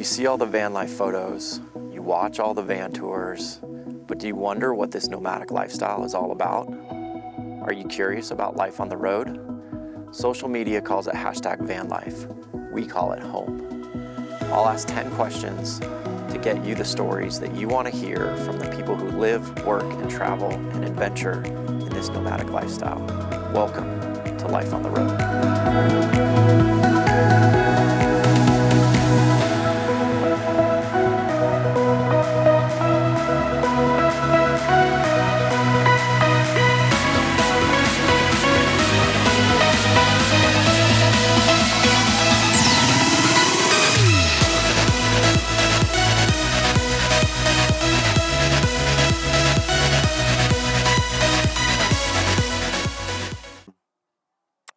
You see all the van life photos, you watch all the van tours, but do you wonder what this nomadic lifestyle is all about? Are you curious about life on the road? Social media calls it #vanlife. We call it home. I'll ask 10 questions to get you the stories that you want to hear from the people who live, work, and travel and adventure in this nomadic lifestyle. Welcome to Life on the Road.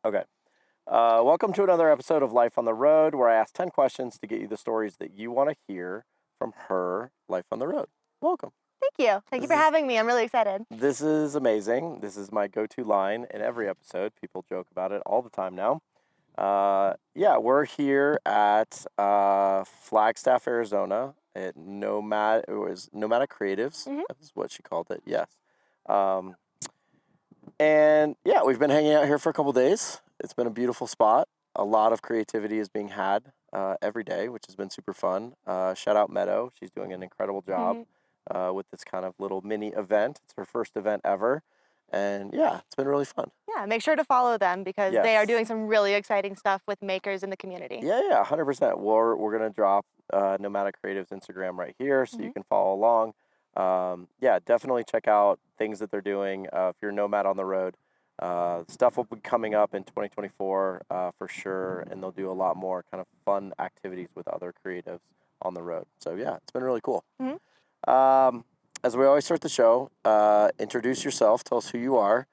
Okay. Welcome to another episode of Life on the Road, where I ask 10 questions to get you the stories that you want to hear from her life on the road. Welcome. Thank you. Thank you for having me. I'm really excited. This is amazing. This is my go-to line in every episode. People joke about it all the time now. Yeah, we're here at Flagstaff, Arizona at Nomadic Creatives. Mhm. That's what she called it, yes. And yeah, we've been hanging out here for a couple days. It's been a beautiful spot. A lot of creativity is being had every day, which has been super fun. Shout out Meadow. She's doing an incredible job with this kind of little mini event. It's her first event ever. And yeah, it's been really fun. Yeah, make sure to follow them because they are doing some really exciting stuff with makers in the community. Yeah, 100%. We're going to drop Nomadic Creatives Instagram right here so you can follow along. Yeah, definitely check out things that they're doing. If you're a nomad on the road, stuff will be coming up in 2024 for sure, and they'll do a lot more kind of fun activities with other creatives on the road. So yeah, it's been really cool. As we always start the show, introduce yourself, tell us who you are,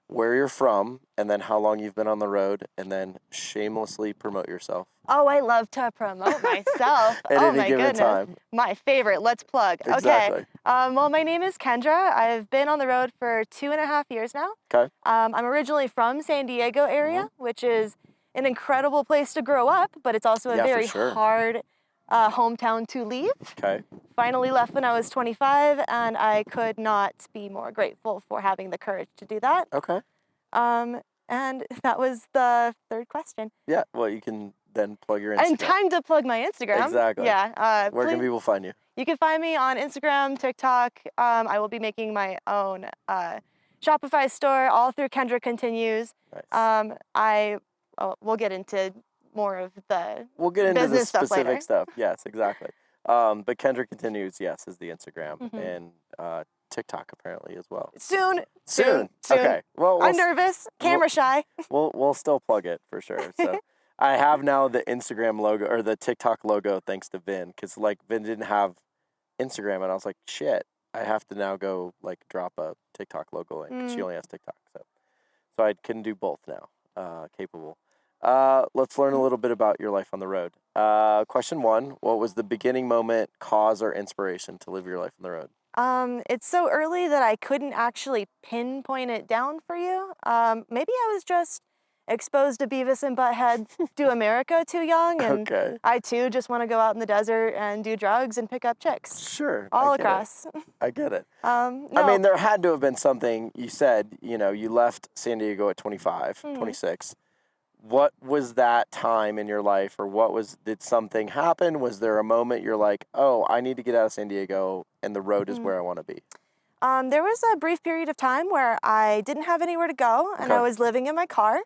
where you're from, and then how long you've been on the road, and then shamelessly promote yourself. Oh, I love to promote myself. At oh any my given goodness. time. My favorite. Let's plug. Exactly. Okay. Well, my name is Kendra. I've been on the road for 2.5 years now. Okay. I'm originally from San Diego area, which is an incredible place to grow up, but it's also a very hard hometown to leave. Okay. Finally left when I was 25, and I could not be more grateful for having the courage to do that. Okay. And that was the third question. Yeah, well, you can then plug your Instagram. And time to plug my Instagram. Exactly. Yeah. Where can people find you? You can find me on Instagram, TikTok. I will be making my own Shopify store all through Kendra Continues. Nice. We'll get into more of the We'll get into the business stuff specific later. stuff. Yes, exactly. But Kendra Continues, yes, is the Instagram, and TikTok apparently as well. Soon. Okay. Well, I'm nervous, camera shy. We'll still plug it for sure. So I have now the Instagram logo or the TikTok logo thanks to Vin, because like Vin didn't have Instagram, and I was like, shit, I have to now go like drop a TikTok logo in because she only has TikTok. So I can do both now. Capable. Let's learn a little bit about your life on the road. Question 1, what was the beginning moment, cause, or inspiration to live your life on the road? It's so early that I couldn't actually pinpoint it down for you. Maybe I was just exposed to Beavis and Butthead Do America too young, and I too just want to go out in the desert and do drugs and pick up chicks. Sure. All across. I get it. No. I mean, there had to have been something. You said, you left San Diego at 25, 26. What was that time in your life, or did something happen? Was there a moment you're like, oh, I need to get out of San Diego and the road is where I want to be? There was a brief period of time where I didn't have anywhere to go, and I was living in my car.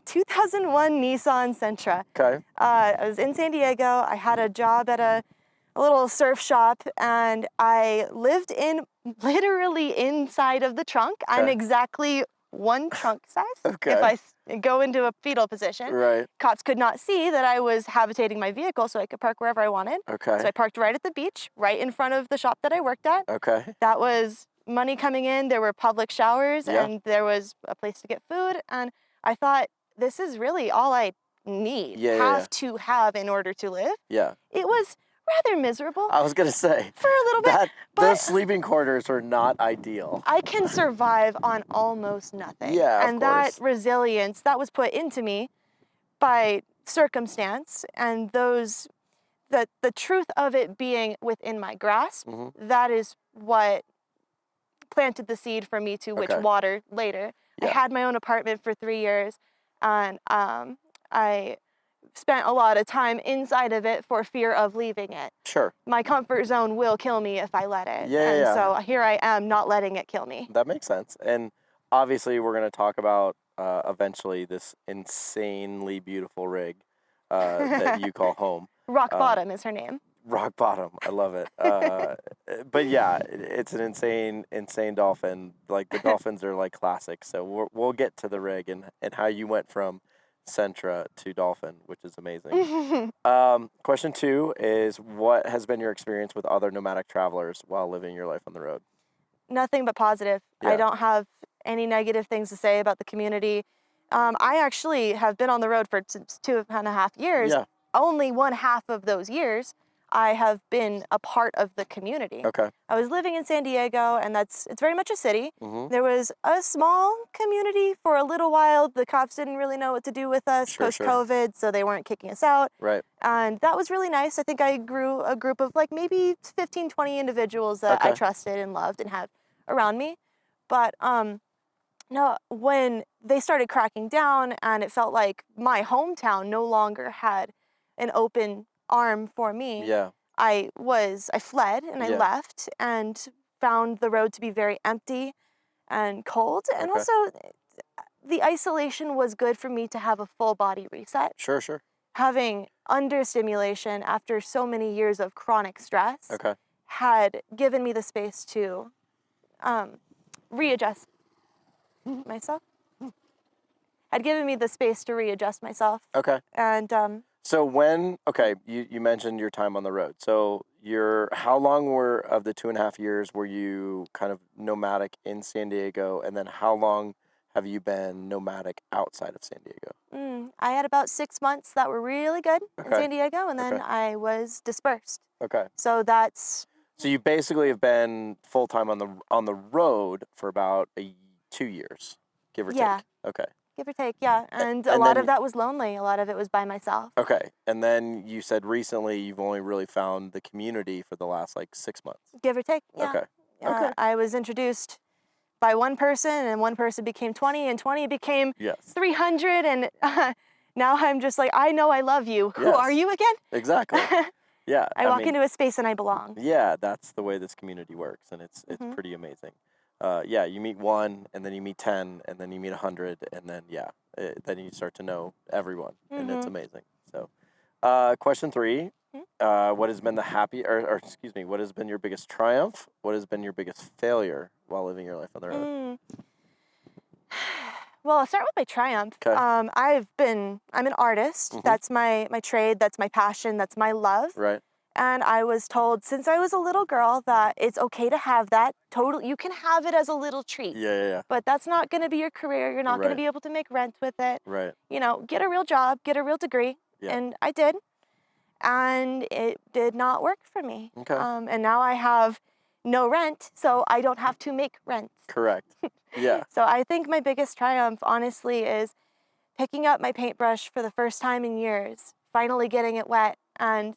2001 Nissan Sentra. Okay. I was in San Diego. I had a job at a little surf shop, and I lived literally inside of the trunk. I'm exactly one trunk size. If I go into a fetal position, cops could not see that I was habitating my vehicle, so I could park wherever I wanted. So I parked right at the beach, right in front of the shop that I worked at. That was money coming in. There were public showers, and there was a place to get food. And I thought, this is really all I need, to have in order to live. It was rather miserable. I was going to say. For a little bit. Those sleeping quarters are not ideal. I can survive on almost nothing. And that resilience, that was put into me by circumstance and those the truth of it being within my grasp, Mm-hmm. that is what planted the seed for me to which Okay. water later. I Yeah. had my own apartment for 3 years, and I spent a lot of time inside of it for fear of leaving it. Sure. My comfort zone will kill me if I let it. Yeah, And yeah. so here I am not letting it kill me. That makes sense. And obviously, we're going to talk about eventually this insanely beautiful rig that you call home. Rock Bottom is her name. Rock Bottom. I love it. But yeah, it's an insane dolphin. Like the dolphins are like classics. So we'll get to the rig and how you went from Sentra to Dolphin, which is amazing. Question 2 is, what has been your experience with other nomadic travelers while living your life on the road? Nothing but positive. Yeah. I don't have any negative things to say about the community. I actually have been on the road for 2.5 years. Yeah. Only 1/2 of those years I have been a part of the community. Okay. I was living in San Diego, and it's very much a city. Mm-hmm. There was a small community for a little while. The cops didn't really know what to do with us Sure. post-COVID, so they weren't kicking us out. Right. And that was really nice. I think I grew a group of like maybe 15, 20 individuals that I Okay. trusted and loved and had around me. But no, when they started cracking down and it felt like my hometown no longer had an open arm for me, Yeah. I fled and I Yeah. left and found the road to be very empty and cold. And Okay. also the isolation was good for me to have a full body reset. Sure. Having understimulation after so many years of chronic stress Okay. had given me the space to readjust myself. Had given me the space to readjust myself. Okay. And So you mentioned your time on the road. So how long of the 2.5 years were you kind of nomadic in San Diego, and then how long have you been nomadic outside of San Diego? I had about 6 months that were really good in Okay. San Diego, and then Okay. I was dispersed. Okay. So that's So you basically have been full time on the road for about 2 years, give or Yeah. take. Okay. give or take, yeah. And a and lot then- of that was lonely. A lot of it was by myself. Okay. And then you said recently you've only really found the community for the last like 6 months. Give or take, yeah. Okay. Okay. I was introduced by one person, and one person became 20, and 20 became Yes. 300, and now I'm just like, I know I love you. Who Yes. are you again? Exactly. Yeah. I walk into a space and I belong. Yeah, that's the way this community works, and it's Mhm. pretty amazing. Yeah, you meet one, and then you meet 10, and then you meet 100, and then then you start to know everyone, and it's Mhm. amazing. So, question 3: what has been what has been your biggest triumph? What has been your biggest failure while living your life on the road? Well, I'll start with my triumph. 'Kay. I'm an artist. Mhm. That's my trade. That's my passion. That's my love. Right. And I was told since I was a little girl that it's okay to have that. You can have it as a little treat. Yeah. But that's not going to be your career. You're not going Right. to be able to make rent with it. Right. Get a real job, get a real degree. Yeah. And I did. And it did not work for me. Okay. And now I have no rent, so I don't have to make rent. Correct. Yeah. So I think my biggest triumph, honestly, is picking up my paintbrush for the first time in years, finally getting it wet, and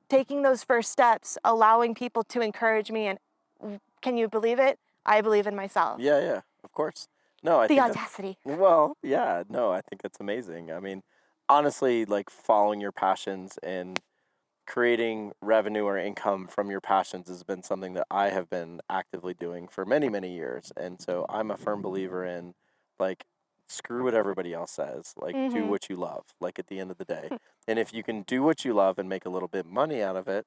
taking those first steps, allowing people to encourage me. And can you believe it? I believe in myself. Yeah. Of course. No, I The think that's- audacity. Well, yeah, no, I think that's amazing. I mean, honestly, like following your passions and creating revenue or income from your passions has been something that I have been actively doing for many, many years. And so I'm a firm believer in like, screw what everybody else says, like do Mhm. what you love, like at the end of the day. And if you can do what you love and make a little bit of money out of it,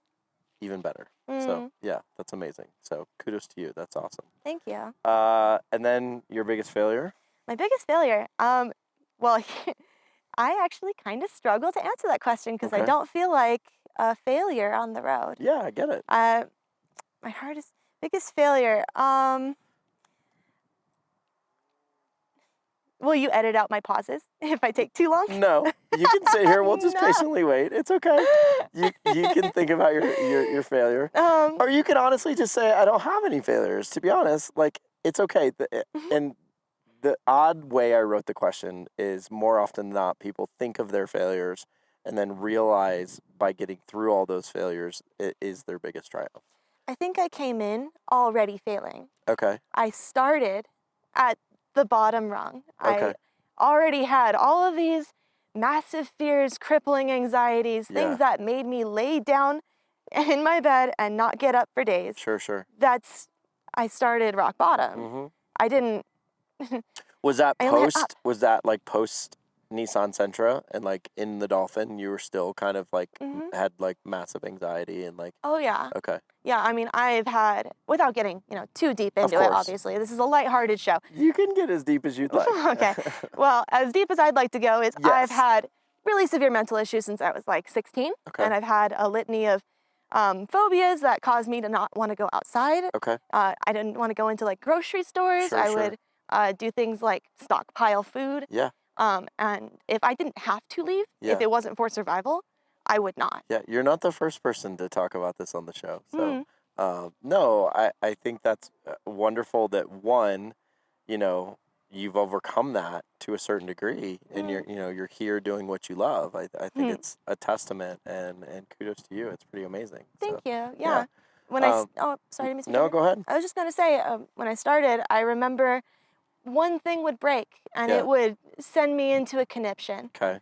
even better. So yeah, that's amazing. So kudos to you. That's awesome. Thank you. And then your biggest failure? My biggest failure. Well, I actually kind of struggle to answer that question because I Okay. don't feel like a failure on the road. Yeah, I get it. My biggest failure. Will you edit out my pauses if I take too long? No, you can sit here. We'll just No. patiently wait. It's okay. You can think about your failure, or you can honestly just say, I don't have any failures. To be honest, like it's okay. And the odd way I wrote the question is more often than not, people think of their failures and then realize by getting through all those failures, it is their biggest triumph? I think I came in already failing. Okay. I started at the bottom rung. Okay. I already had all of these massive fears, crippling anxieties, Yeah. things that made me lay down in my bed and not get up for days. Sure. I started rock bottom. Mm-hmm. I didn't. Was that I only had up. Was that like post Nissan Sentra and like in the Dolphin, you were still kind of like had like massive anxiety and like? Oh yeah. Okay. Yeah, I mean, I've had, without getting, too deep into it, obviously. This is a lighthearted show. You can get as deep as you'd like. Okay. Well, as deep as I'd like to go is Yes. I've had really severe mental issues since I was like 16. Okay. And I've had a litany of phobias that caused me to not want to go outside. Okay. I didn't want to go into like grocery stores. Sure, I sure. would do things like stockpile food. Yeah. And if I didn't have to leave, if it wasn't for survival, I would not. Yeah, you're not the first person to talk about this on the show. So, no, I think that's wonderful that one, you've overcome that to a certain degree, and you're here doing what you love. I think it's a testament, and kudos to you. It's pretty amazing. Thank So, you. Yeah. When sorry to miss you. No, go ahead. I was just gonna say, when I started, I remember one thing would break, and it would send me into a conniption. Okay.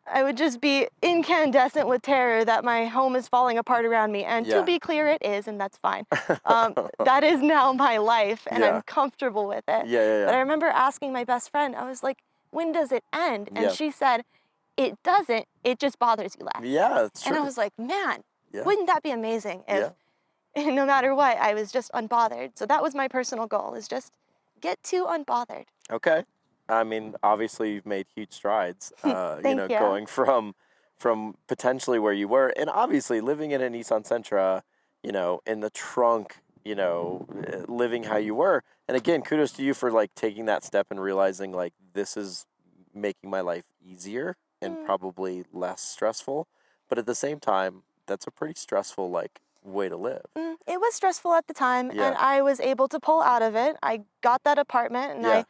I would just be incandescent with terror that my home is falling apart around me. And to be clear, it is, and that's fine. That is now my life, and I'm comfortable with it. Yeah. But I remember asking my best friend, I was like, when does it end? And she said, it doesn't, it just bothers you less. Yeah, that's true. And I was like, man, wouldn't that be amazing if no matter what, I was just unbothered. So that was my personal goal, is just get to unbothered. Okay. I mean, obviously you've made huge strides, Thank you. going from potentially where you were, and obviously living in a Nissan Sentra, in the trunk, living how you were. And again, kudos to you for like taking that step and realizing like this is making my life easier and probably less stressful. But at the same time, that's a pretty stressful like way to live. It was stressful at the time, and I was able to pull out of it. I got that apartment, and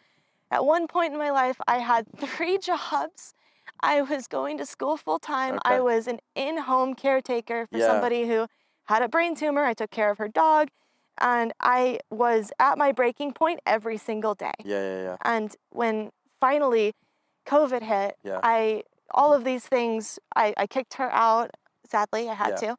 at one point in my life, I had 3 jobs. I was going to school full time. Okay. I was an in-home caretaker for somebody who had a brain tumor. I took care of her dog, and I was at my breaking point every single day. Yeah. And when finally COVID hit, all of these things, I kicked her out. Sadly, I had to.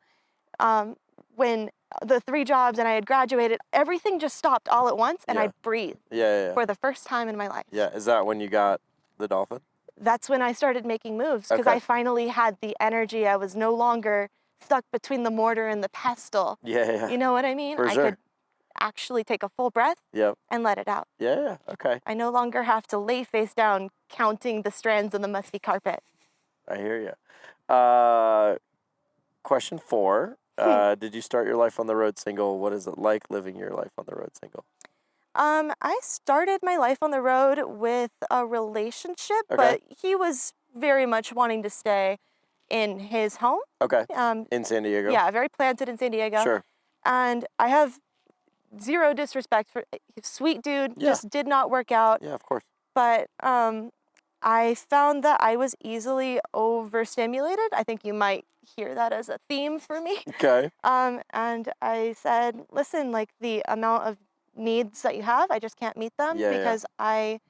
When the 3 jobs and I had graduated, everything just stopped all at once, and I breathed for the first time in my life. Yeah, is that when you got the Dolphin? That's when I started making moves, because I finally had the energy. I was no longer stuck between the mortar and the pestle. Yeah. You know what I mean? For sure. I could actually take a full breath and let it out. Yeah, okay. I no longer have to lay face down counting the strands of the musty carpet. I hear you. Question 4. Did you start your life on the road single? What is it like living your life on the road single? I started my life on the road with a relationship, but he was very much wanting to stay in his home. Okay. In San Diego? Yeah, very planted in San Diego. Sure. And I have zero disrespect for sweet dude, just did not work out. Yeah, of course. But I found that I was easily overstimulated. I think you might hear that as a theme for me. Okay. And I said, listen, like the amount of needs that you have, I just can't meet them because I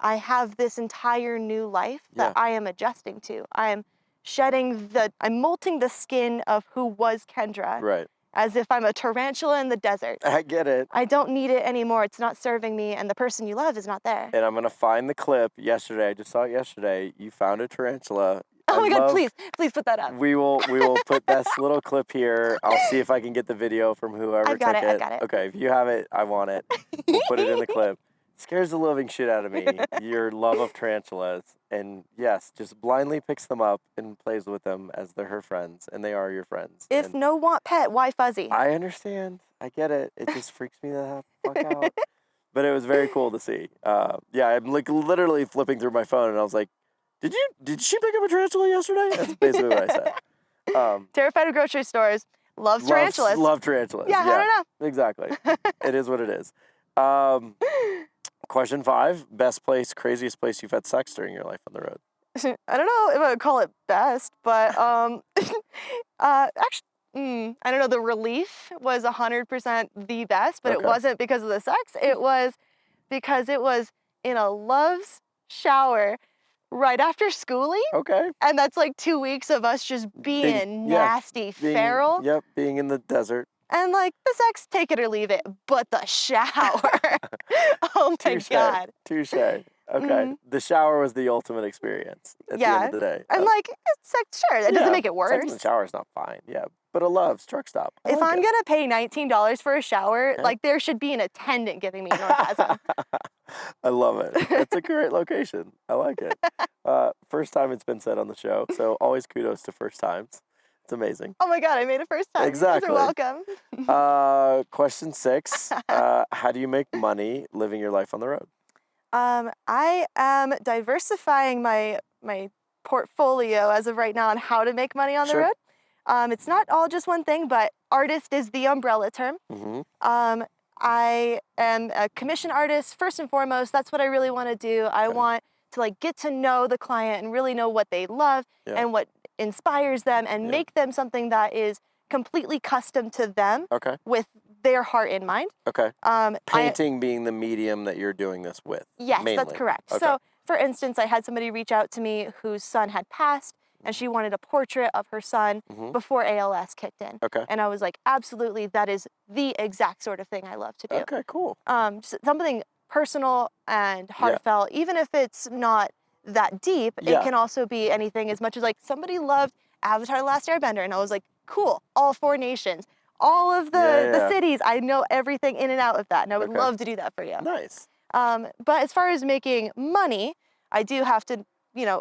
have this entire new life that I am adjusting to. I'm molting the skin of who was Kendra. Right. As if I'm a tarantula in the desert. I get it. I don't need it anymore. It's not serving me, and the person you love is not there. And I'm going to find the clip yesterday. I just saw it yesterday. You found a tarantula. Oh my God, please put that up. We will put this little clip here. I'll see if I can get the video from whoever I got took it. I got it. Okay, if you have it, I want it. We'll put it in the clip. Scares the living shit out of me, your love of tarantulas. And yes, just blindly picks them up and plays with them as they're her friends, and they are your friends. If no want pet, why fuzzy? I understand. I get it. It just freaks me the fuck out. But it was very cool to see. I'm like literally flipping through my phone, and I was like, Did she pick up a tarantula yesterday? That's basically what I said. Terrified of grocery stores. Loves tarantulas. Love tarantulas. Yeah, I don't know. Exactly. It is what it is. Question 5, best place, craziest place you've had sex during your life on the road? I don't know if I would call it best, but actually, I don't know. The relief was 100% the best, but it wasn't because of the sex. It was because it was in a love's shower right after schooling. Okay. And that's like 2 weeks of us just being nasty, feral. Yep, being in the desert. And like the sex, take it or leave it, but the shower. Oh my God. Touche. Okay. The shower was the ultimate experience at the end of the day. And like, sex, sure, it doesn't make it worse. Sex in the shower is not fine. Yeah. But a love's truck stop. If I'm going to pay $19 for a shower, like there should be an attendant giving me an orgasm. I love it. It's a great location. I like it. First time it's been said on the show. So always kudos to first times. It's amazing. Oh my God, I made it first time. Exactly. You're welcome. Question 6. How do you make money living your life on the road? I am diversifying my portfolio as of right now on how to make money on the road. It's not all just one thing, but artist is the umbrella term. I am a commission artist first and foremost. That's what I really want to do. I want to like get to know the client and really know what they love and what inspires them and make them something that is completely custom to them with their heart in mind. Painting being the medium that you're doing this with. Yes, mainly. That's correct. So for instance, I had somebody reach out to me whose son had passed and she wanted a portrait of her son before ALS kicked in. And I was like, absolutely, that is the exact sort of thing I love to do. Okay, cool. Something personal and heartfelt, even if it's not that deep, it can also be anything as much as like somebody loved Avatar: The Last Airbender and I was like, cool, all 4 nations, all of the cities, I know everything in and out of that and I would love to do that for you. Nice. But as far as making money, I do have to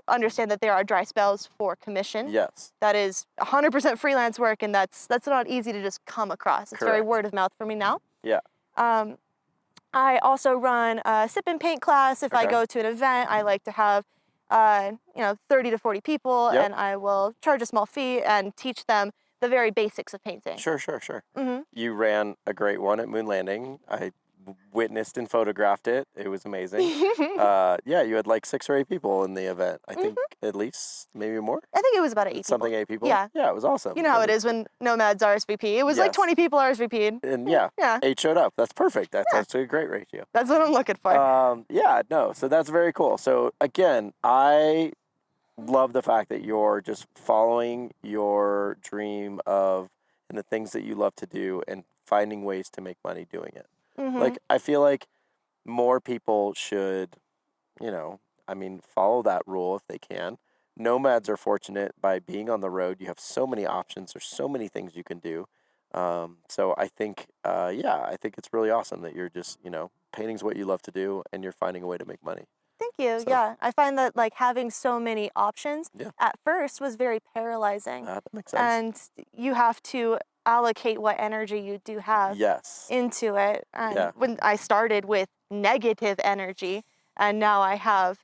understand that there are dry spells for commission. Yes. That is 100% freelance work, and that's not easy to just come across. It's very word of mouth for me now. Yeah. I also run a sip and paint class. If I go to an event, I like to have 30 to 40 people, and I will charge a small fee and teach them the very basics of painting. Sure. You ran a great one at Moon Landing. I witnessed and photographed it. It was amazing. You had like 6 or 8 people in the event. I think at least, maybe more. I think it was about 8 people. 8 people. Yeah, it was awesome. You know how it is when Nomads RSVP. It was like 20 people RSVP'd. And 8 showed up. That's perfect. That's actually a great ratio. That's what I'm looking for. So that's very cool. So again, I love the fact that you're just following your dream of and the things that you love to do and finding ways to make money doing it. Like, I feel like more people should, follow that rule if they can. Nomads are fortunate by being on the road. You have so many options. There's so many things you can do. So I think, I think it's really awesome that you're just, painting's what you love to do and you're finding a way to make money. Thank you. So, I find that like having so many options at first was very paralyzing. That makes sense. And you have to allocate what energy you do have into it. And when I started with negative energy and now I have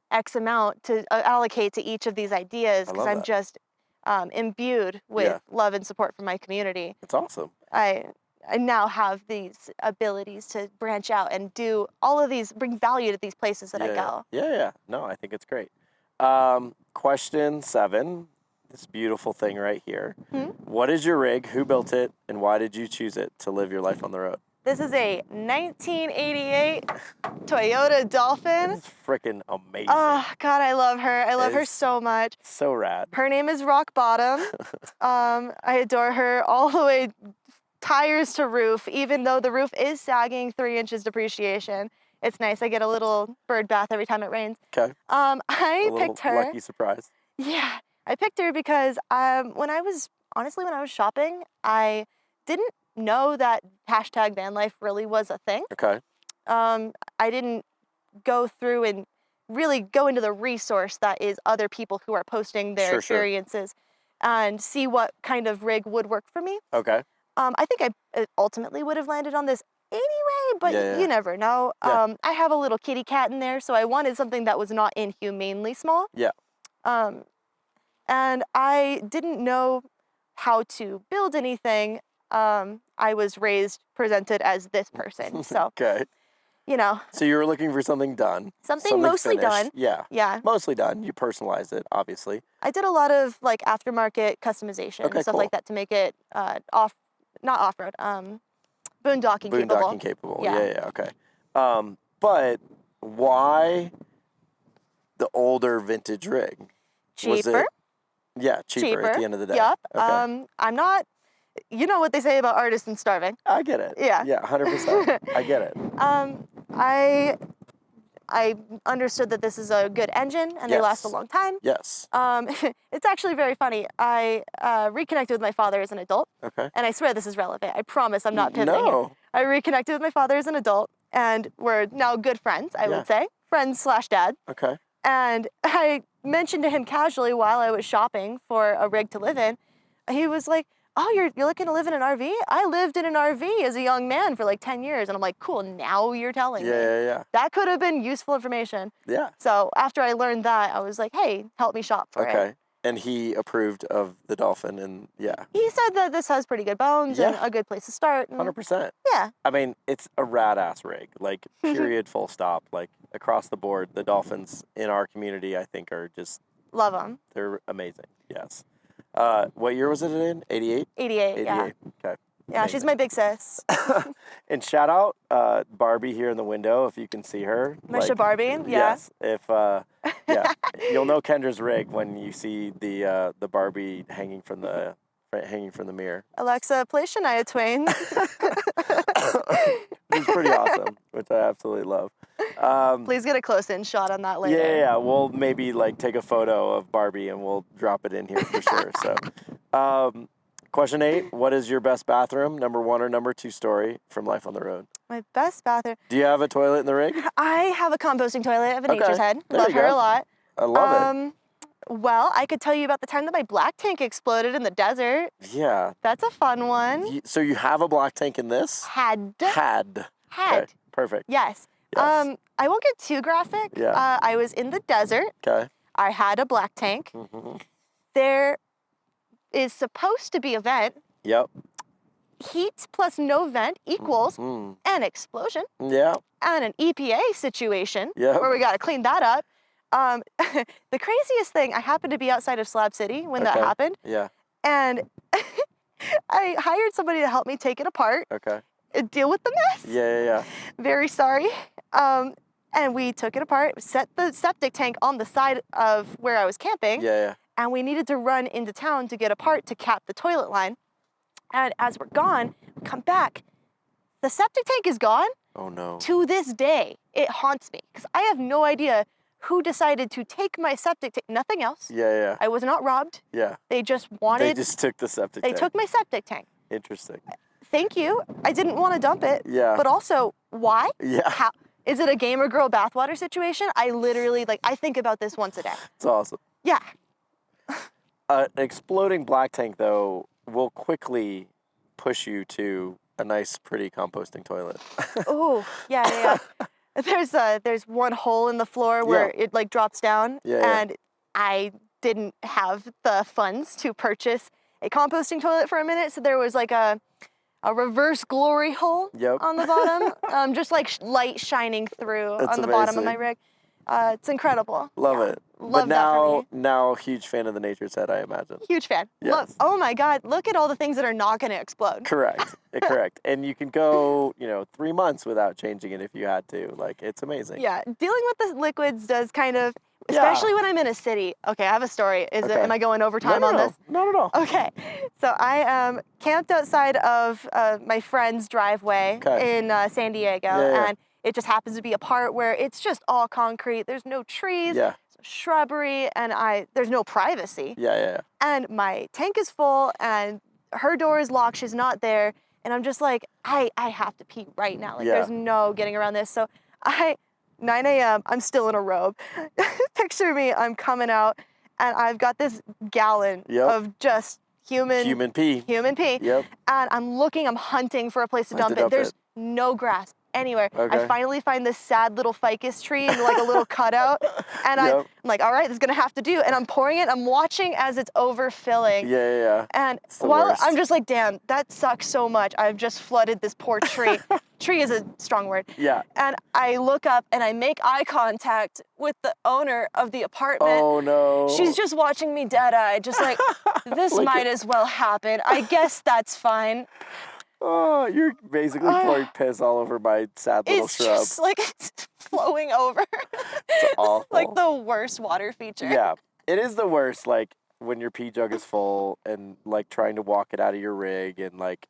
X amount to allocate to each of these ideas because I'm just imbued with love and support from my community. That's awesome. I now have these abilities to branch out and do all of these, bring value to these places that I go. No, I think it's great. Question 7, this beautiful thing right here. What is your rig? Who built it? And why did you choose it to live your life on the road? This is a 1988 Toyota Dolphin. It's freaking amazing. Oh, God, I love her. I love her so much. So rad. Her name is Rock Bottom. I adore her all the way tires to roof, even though the roof is sagging 3 inches depreciation. It's nice. I get a little bird bath every time it rains. Okay. I picked her. Lucky surprise. Yeah. I picked her because when I was shopping, I didn't know that hashtag Vanlife really was a thing. Okay. I didn't go through and really go into the resource that is other people who are posting their experiences and see what kind of rig would work for me. Okay. I think I ultimately would have landed on this anyway, but you never know. I have a little kitty cat in there, so I wanted something that was not inhumanely small. Yeah. And I didn't know how to build anything. I was presented as this person. So you know. So you were looking for something done. Something mostly finished. done. Yeah. Yeah. Mostly done. You personalized it, obviously. I did a lot of like aftermarket customization and stuff like that to make it not off-road, boondocking capable. Boondocking capable. Yeah. Yeah, okay. But why the older vintage rig? Cheaper. Yeah, cheaper at the end of the day. Yep. Okay. I'm not, you know what they say about artisans starving. I get it. Yeah. Yeah, 100%. I get it. I understood that this is a good engine and they last a long time. Yes. It's actually very funny. I reconnected with my father as an adult. Okay. And I swear this is relevant. I promise I'm not pivoting No. here. I reconnected with my father as an adult and we're now good friends, I would say. Friends/dad. Okay. And I mentioned to him casually while I was shopping for a rig to live in. He was like, oh, you're looking to live in an RV? I lived in an RV as a young man for like 10 years. And I'm like, cool, now you're telling me. Yeah. That could have been useful information. Yeah. So after I learned that, I was like, hey, help me shop for it. Okay. And he approved of the Dolphin and He said that this has pretty good bones and a good place to start. 100%. Yeah. I mean, it's a rad-ass rig. Like, period, full stop. Like, across the board, the Dolphins in our community, I think, are just... Love them. They're amazing. Yes. What year was it in? 88? 88, yeah. Okay. Yeah, she's my big sis. And shout out Barbie here in the window, if you can see her. Misha Barbie, yeah. Yes. If you'll know Kendra's rig when you see the Barbie hanging from the mirror. Alexa, play Shania Twain. It's pretty awesome, which I absolutely love. Please get a close-in shot on that later. Yeah. We'll maybe like take a photo of Barbie and we'll drop it in here for sure. So, question 8: what is your best bathroom? Number 1 or number 2 story from Life on the Road? My best bathroom. Do you have a toilet in the rig? I have a composting toilet. I have a Nature's Head. There Love you her go. a lot. I love it. Well, I could tell you about the time that my black tank exploded in the desert. Yeah. That's a fun one. So you have a black tank in this? Had. Okay, perfect. Yes. Yes. I won't get too graphic. Yeah. I was in the desert. Okay. I had a black tank. Mm-hmm. There is supposed to be a vent. Yep. Heat plus no vent equals an explosion. Yeah. And an EPA situation Yep. where we got to clean that up. The craziest thing, I happened to be outside of Slab City when that happened. Yeah. And I hired somebody to help me take it apart. Okay. Deal with the mess. Yeah. Very sorry. And we took it apart, set the septic tank on the side of where I was camping. Yeah. And we needed to run into town to get a part to cap the toilet line. And as we're gone, we come back. The septic tank is gone. Oh no. To this day, it haunts me because I have no idea who decided to take my septic tank. Nothing else. Yeah. I was not robbed. Yeah. They just wanted. They just took the septic tank. They took my septic tank. Interesting. Thank you. I didn't want to dump it. Yeah. But also, why? Yeah. How? Is it a gamer girl bathwater situation? I literally, I think about this once a day. It's awesome. Yeah. An exploding black tank, though, will quickly push you to a nice, pretty composting toilet. Oh, yeah. There's one hole in the floor where it drops down, and I didn't have the funds to purchase a composting toilet for a minute, so there was a reverse glory hole on the bottom, just light shining through on the bottom of my rig. It's incredible. Love it. Love but now huge fan of the Nature's Head, I imagine. Huge fan. Yes. Oh my God, look at all the things that are not going to explode. Correct. And you can go, 3 months without changing it if you had to. It's amazing. Yeah, dealing with the liquids does kind of, especially when I'm in a city. Okay, I have a story. Am I going over time on this? Not at all. Okay, so I camped outside of my friend's driveway in San Diego, and it just happens to be a part where it's just all concrete. There's no trees, shrubbery, and there's no privacy. Yeah. And my tank is full, and her door is locked. She's not there, and I'm just like, I have to pee right now. There's no getting around this. So 9 a.m., I'm still in a robe. Picture me, I'm coming out, and I've got this gallon of just human pee. Yep. And I'm hunting for a place to dump it. There's no grass anywhere. I finally find this sad little ficus tree and a little cutout. And I'm like, all right, this is gonna have to do. And I'm pouring it, I'm watching as it's overfilling. Yeah. And while I'm just like, damn, that sucks so much. I've just flooded this poor tree. tree is a strong word. Yeah. And I look up and I make eye contact with the owner of the apartment. Oh no. She's just watching me dead-eyed, just like, this might as well happen. I guess that's fine. Oh, you're basically pouring piss all over my sad little shrub. It's just like flowing over. It's awful. Like the worst water feature. Yeah, it is the worst. Like when your pee jug is full and like trying to walk it out of your rig and like,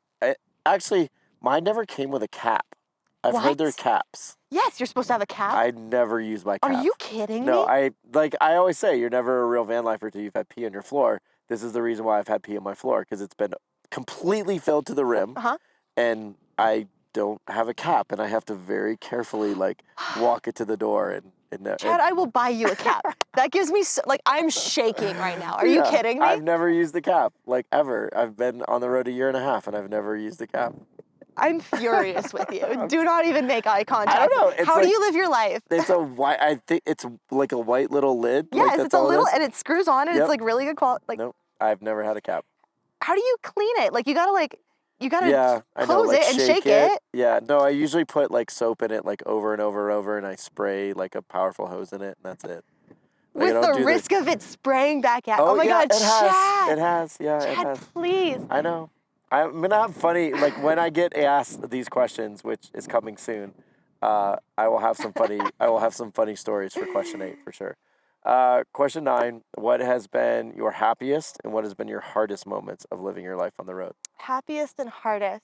actually, mine never came with a cap. I've heard there's caps. Yes, you're supposed to have a cap. I never use my cap. Are you kidding me? No, I always say, you're never a real van lifer till you've had pee on your floor. This is the reason why I've had pee on my floor, because it's been completely filled to the rim, and I don't have a cap, and I have to very carefully like walk it to the door and Chad, I will buy you a cap. That gives me like I'm shaking right now. Are you kidding me? I've never used the cap, like ever. I've been on the road a year and a half, and I've never used the cap. I'm furious with you. Do not even make eye contact. I don't know. How do you live your life? It's a white. I think it's like a white little lid. Yes, like it's a little, and it screws on, and it's like really good quality. Like, nope, I've never had a cap. How do you clean it? Like you gotta I know, close like, it and shake it. Yeah, no, I usually put like soap in it like over and over and over, and I spray like a powerful hose in it, and that's it. Like, with the risk of it spraying back at. Oh my God, Chad! It has. Yeah, Chad, it has. Please. I know. I'm gonna have funny, like when I get asked these questions, which is coming soon. I will have some funny stories for question 8 for sure. Question 9: what has been your happiest and what has been your hardest moments of living your life on the road? Happiest and hardest.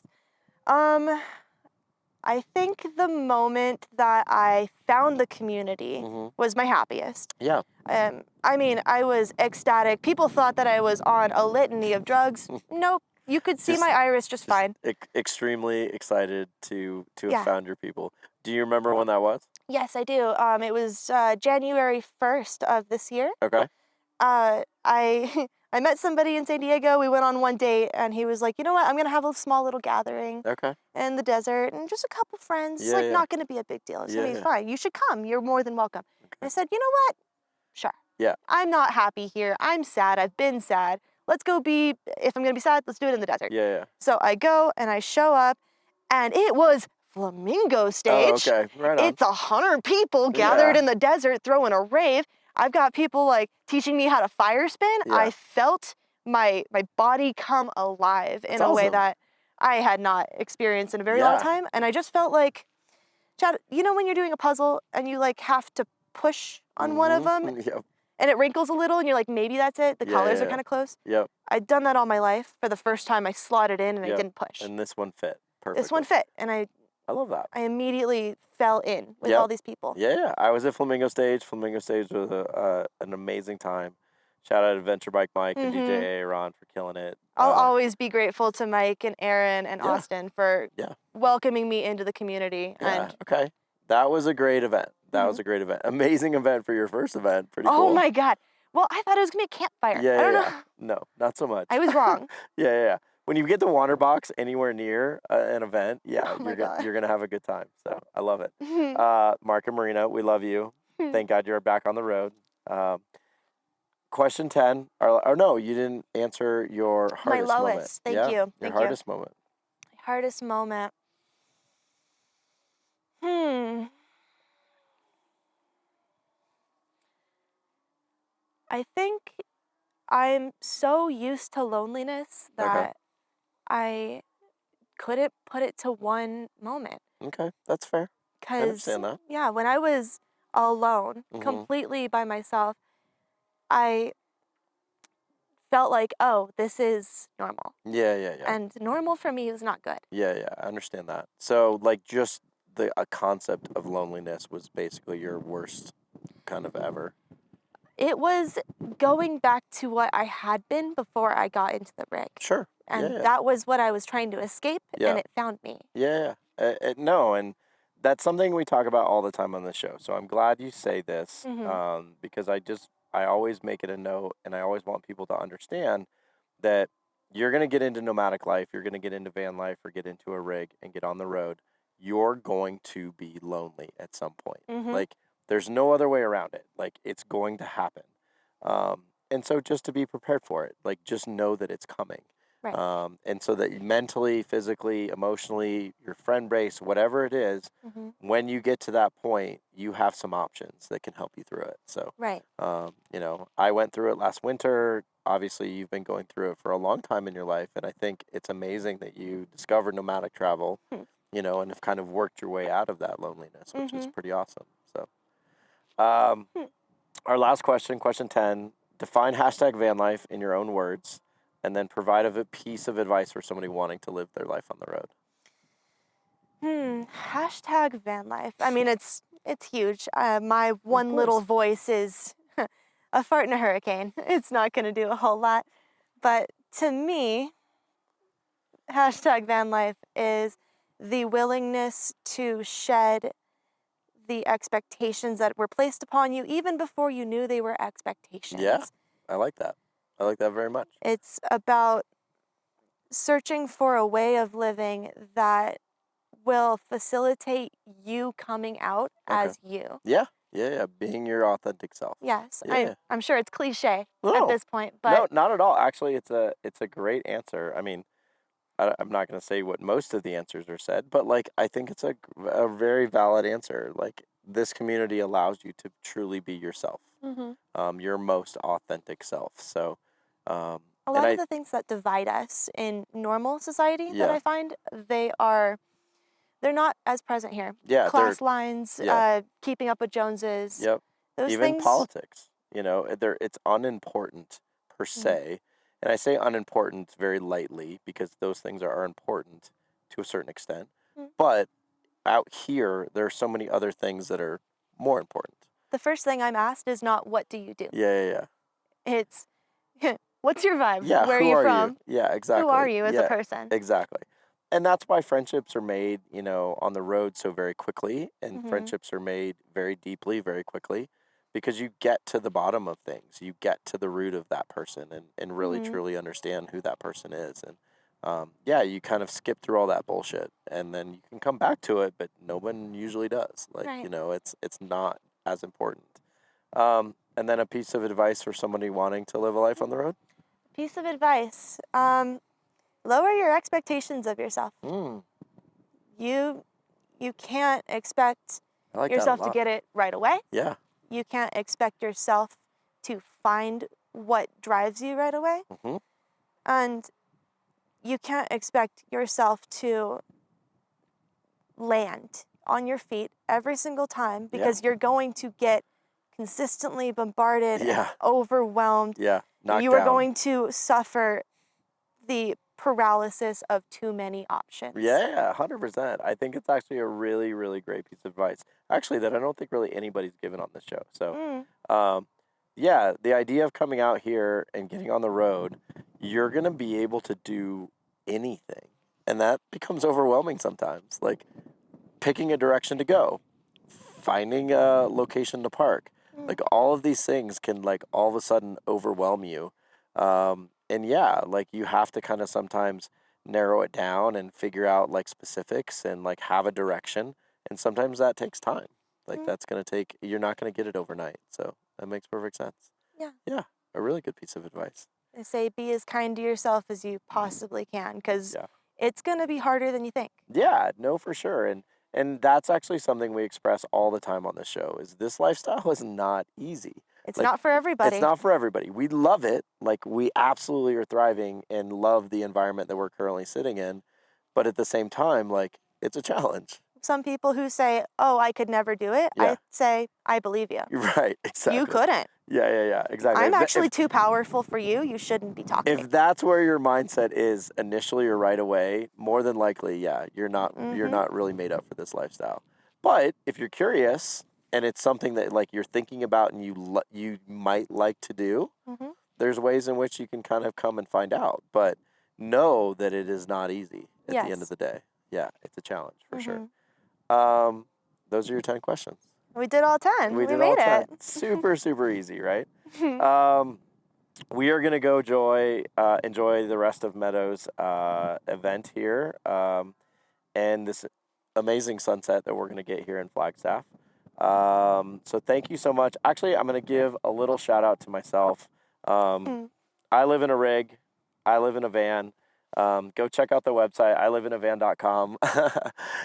I think the moment that I found the community was my happiest. Yeah. I mean, I was ecstatic. People thought that I was on a litany of drugs. Nope. You could see my iris just fine. Extremely excited to have found your people. Do you remember when that was? Yes, I do. It was January 1st of this year. Okay. I met somebody in San Diego. We went on one date, and he was like, you know what? I'm going to have a small little gathering in the desert, and just a couple friends. It's not going to be a big deal. It's going to be fine. You should come. You're more than welcome. Okay. I said, you know what? Sure. Yeah. I'm not happy here. I'm sad. I've been sad. Let's go if I'm going to be sad, let's do it in the desert. Yeah. So I go, and I show up, and it was Flamingo stage. Oh, okay. Right on. It's 100 people gathered in the desert throwing a rave. I've got people like teaching me how to fire spin. Yeah. I felt my body come alive in a way that I had not experienced in a very long time. And I just felt like, Chad, you know when you're doing a puzzle and you like have to push on one of them and it wrinkles a little and you're like, maybe that's it. The colors are kind of close. Yep. I'd done that all my life. For the first time I slotted in and I didn't push. And this one fit perfectly. This one fit. And I love that. I immediately fell in with all these people. Yeah, I was at Flamingo Stage. Flamingo Stage was an amazing time. Shout out to Adventure Bike Mike and DJ Aaron for killing it. I'll always be grateful to Mike and Aaron and Austin for welcoming me into the community. Yeah, okay. That was a great event. That was a great event. Amazing event for your first event. Pretty cool. Oh my God. Well, I thought it was going to be a campfire. Yeah, I don't know. No, not so much. I was wrong. Yeah. When you get the water box anywhere near an event, you're going to have a good time. So I love it. Mark and Marina, we love you. Thank God you're back on the road. Question 10, or no, you didn't answer your hardest moment. My lowest. Thank you. Your hardest moment. My hardest moment. I think I'm so used to loneliness that I couldn't put it to one moment. Okay, that's fair. I understand that. Yeah, when I was alone, completely by myself, I felt like, oh, this is normal. Yeah. And normal for me is not good. Yeah, I understand that. So, like, just the concept of loneliness was basically your worst kind of ever. It was going back to what I had been before I got into the rig. Sure. And that was what I was trying to escape, and it found me. Yeah. No, and that's something we talk about all the time on the show. So I'm glad you say this because I always make it a note, and I always want people to understand that you're going to get into nomadic life, you're going to get into van life or get into a rig and get on the road. You're going to be lonely at some point. Like, there's no other way around it. Like, it's going to happen. And so just to be prepared for it, like, just know that it's coming. Right. And so that mentally, physically, emotionally, your friend base, whatever it is, when you get to that point, you have some options that can help you through it. So, Right. you know, I went through it last winter. Obviously, you've been going through it for a long time in your life. And I think it's amazing that you discovered nomadic travel, you know, and have kind of worked your way out of that loneliness, which is pretty awesome. So, our last question, question 10, define hashtag Vanlife in your own words, and then provide a piece of advice for somebody wanting to live their life on the road. Hashtag van life. I mean, it's huge. My one little voice is a fart in a hurricane. It's not going to do a whole lot. But to me, hashtag van life is the willingness to shed the expectations that were placed upon you even before you knew they were expectations. Yeah, I like that. I like that very much. It's about searching for a way of living that will facilitate you coming out as you. Yeah, being your authentic self. Yes, Yeah. I'm sure it's cliche No. at this point, but No, not at all. Actually, it's a great answer. I mean, I'm not going to say what most of the answers are said, but like I think it's a very valid answer. Like this community allows you to truly be yourself, your most authentic self. So, a lot of the things that divide us in normal society that I find they're not as present here. Yeah, class lines, keeping up with Joneses. Yep. Those Even things, politics, you know, it's unimportant per se. And I say unimportant very lightly because those things are important to a certain extent. But out here, there are so many other things that are more important. The first thing I'm asked is not what do you do? Yeah. It's what's your vibe? Yeah, Where are you from? Yeah, exactly. Who are you as a person? Exactly. And that's why friendships are made, you know, on the road so very quickly, and friendships are made very deeply, very quickly, because you get to the bottom of things. You get to the root of that person and really truly understand who that person is. And you kind of skip through all that bullshit, and then you can come back to it, but no one usually does. Like, you know, it's not as important. And then a piece of advice for somebody wanting to live a life on the road? Piece of advice. Lower your expectations of yourself. You can't expect yourself to get it right away. Yeah. You can't expect yourself to find what drives you right away. And you can't expect yourself to land on your feet every single time because you're going to get consistently bombarded and overwhelmed. Knocked you are down. going to suffer the paralysis of too many options. Yeah, 100%. I think it's actually a really, really great piece of advice. Actually, that I don't think really anybody's given on this show. So, the idea of coming out here and getting on the road, you're going to be able to do anything. And that becomes overwhelming sometimes. Like picking a direction to go, finding a location to park. Like all of these things can like all of a sudden overwhelm you. Like you have to kind of sometimes narrow it down and figure out like specifics and like have a direction. And sometimes that takes time. Like that's going to take, you're not going to get it overnight. So that makes perfect sense. Yeah. A really good piece of advice. I say be as kind to yourself as you possibly can because it's going to be harder than you think. Yeah, no, for sure. And that's actually something we express all the time on the show is this lifestyle is not easy. It's not for everybody. It's not for everybody. We love it. Like we absolutely are thriving and love the environment that we're currently sitting in. But at the same time, like it's a challenge. Some people who say, oh, I could never do it. I say, I believe you. Right, exactly. You couldn't. Yeah, exactly. I'm actually too powerful for you. You shouldn't be talking. If that's where your mindset is initially or right away, more than likely, you're not really made up for this lifestyle. But if you're curious and it's something that like you're thinking about and you might like to do, there's ways in which you can kind of come and find out. But know that it is not easy at the end of the day. Yeah, it's a challenge for sure. Those are your 10 questions. We did all 10. We did made all 10. it. Super, super easy, right? We are going to go enjoy the rest of Meadows' event here and this amazing sunset that we're going to get here in Flagstaff. So thank you so much. Actually, I'm going to give a little shout out to myself. I live in a rig. I live in a van. Go check out the website, iliveinavan.com.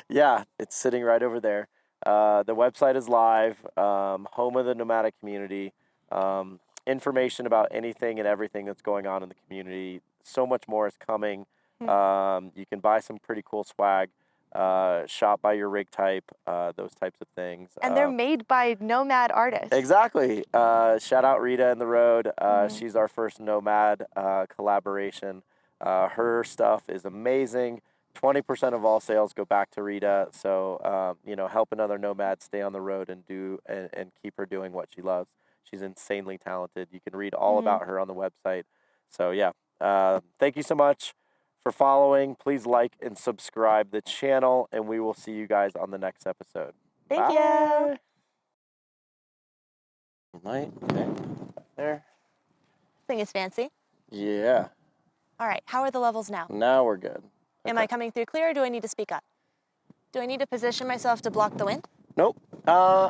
Yeah, it's sitting right over there. The website is live, home of the Nomadic Community. Information about anything and everything that's going on in the community. So much more is coming. You can buy some pretty cool swag, shop by your rig type, those types of things. And they're made by Nomad artists. Exactly. Shout out Rita in the Road. She's our first Nomad collaboration. Her stuff is amazing. 20% of all sales go back to Rita. So, help another Nomad stay on the road and keep her doing what she loves. She's insanely talented. You can read all about her on the website. So, yeah. Thank you so much for following. Please like and subscribe the channel, and we will see you guys on the next episode. Thank you. Light, okay. There. Thing is fancy. Yeah. All right, how are the levels now? Now we're good. Am I coming through clear, or do I need to speak up? Do I need to position myself to block the wind? Nope. No,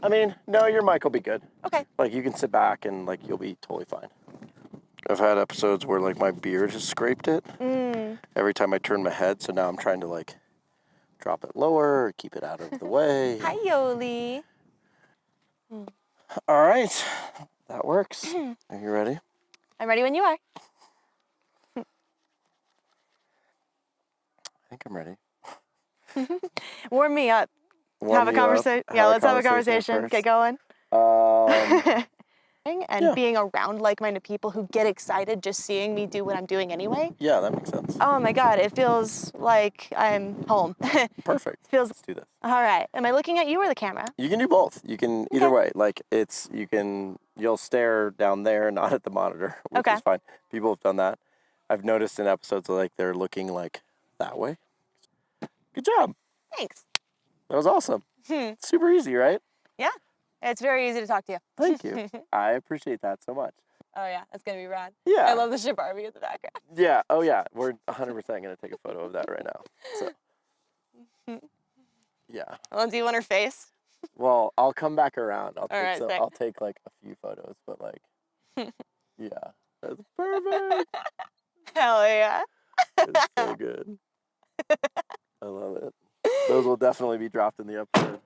your mic will be good. Okay. Like, you can sit back and, like, you'll be totally fine. I've had episodes where, like, my beard has scraped it every time I turn my head, so now I'm trying to, like, drop it lower or keep it out of the way. Hi, Yoli. All right. That works. Are you ready? I'm ready when you are. I think I'm ready. Warm me up. Have a conversation. Yeah, let's have a conversation. Get going. And being around like-minded people who get excited just seeing me do what I'm doing anyway. Yeah, that makes sense. Oh my God, it feels like I'm home. Perfect. Let's do this. All right. Am I looking at you or the camera? You can do both. You can either way. Like, you'll stare down there, not at the monitor, which is fine. People have done that. I've noticed in episodes like they're looking like that way. Good job. Thanks. That was awesome. Super easy, right? Yeah. It's very easy to talk to you. Thank you. I appreciate that so much. Oh, yeah. That's going to be rad. Yeah. I love the ship Barbie in the background. Yeah. Oh, yeah. We're 100% going to take a photo of that right now. So, yeah. Well, do you want her face? Well, I'll come back around. I'll take like a few photos, but like, yeah. That's perfect. Hell yeah. It's so good. I love it. Those will definitely be dropped in the episode.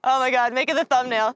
Oh my God, make it the thumbnail.